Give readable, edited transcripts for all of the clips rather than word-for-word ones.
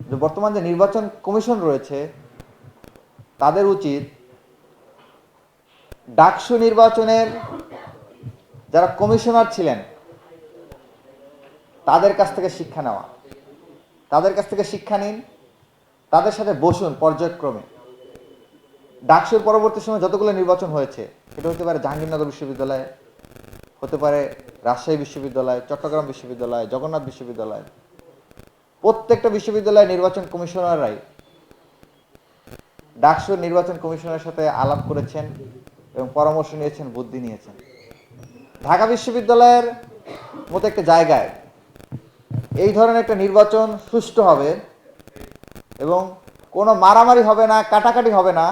যে বর্তমান যে নির্বাচন কমিশন রয়েছে তাদের উচিত ডাকসু নির্বাচনের যারা কমিশনার ছিলেন তাদের কাছ থেকে শিক্ষা নেওয়া। তাদের কাছ থেকে শিক্ষা নিন, তাদের সাথে বসুন পর্যায়ক্রমে। ডাকসুর পরবর্তী সময় যতগুলো নির্বাচন হয়েছে, এটা হতে পারে জাহাঙ্গীরনগর বিশ্ববিদ্যালয়, হতে পারে রাজশাহী বিশ্ববিদ্যালয়, চট্টগ্রাম বিশ্ববিদ্যালয়, জগন্নাথ বিশ্ববিদ্যালয়, প্রত্যেকটা বিশ্ববিদ্যালয়ের নির্বাচন কমিশনাররাই ডাকসুর নির্বাচন কমিশনের সাথে আলাপ করেছেন এবং পরামর্শ নিয়েছেন, বুদ্ধি নিয়েছেন। ঢাকা বিশ্ববিদ্যালয়ের মতো একটা জায়গায় এই ধরনের একটা নির্বাচন সুষ্ঠু হবে এবং কোনো মারামারি হবে না, কাটাকাটি হবে না,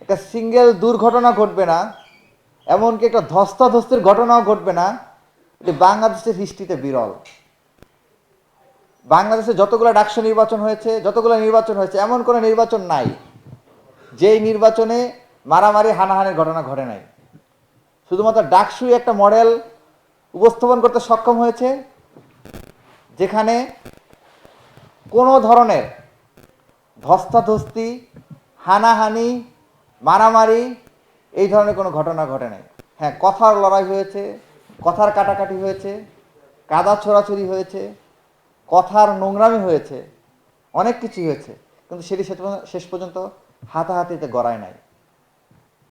একটা সিঙ্গেল দুর্ঘটনা ঘটবে না, এমনকি একটা ধস্তাধস্তির ঘটনাও ঘটবে না। এটি বাংলাদেশের হিস্ট্রিতে বিরল। বাংলাদেশে যতগুলো ডাকসু নির্বাচন হয়েছে, এমন কোনো নির্বাচন নাই যেই নির্বাচনে মারামারি হানাহানির ঘটনা ঘটে নাই। শুধুমাত্র ডাকসুই একটা মডেল উপস্থাপন করতে সক্ষম হয়েছে যেখানে কোনো ধরনের ধস্তাধস্তি, হানাহানি, মারামারি এই ধরনের কোনো ঘটনা ঘটে নাই। হ্যাঁ, কথার লড়াই হয়েছে, কথার কাটাকাটি হয়েছে, কাদা ছোড়াছুরি হয়েছে, কথার নোংরামি হয়েছে, অনেক কিছুই হয়েছে, কিন্তু সেটি শেষ পর্যন্ত হাতাহাতিতে গড়ায় নাই।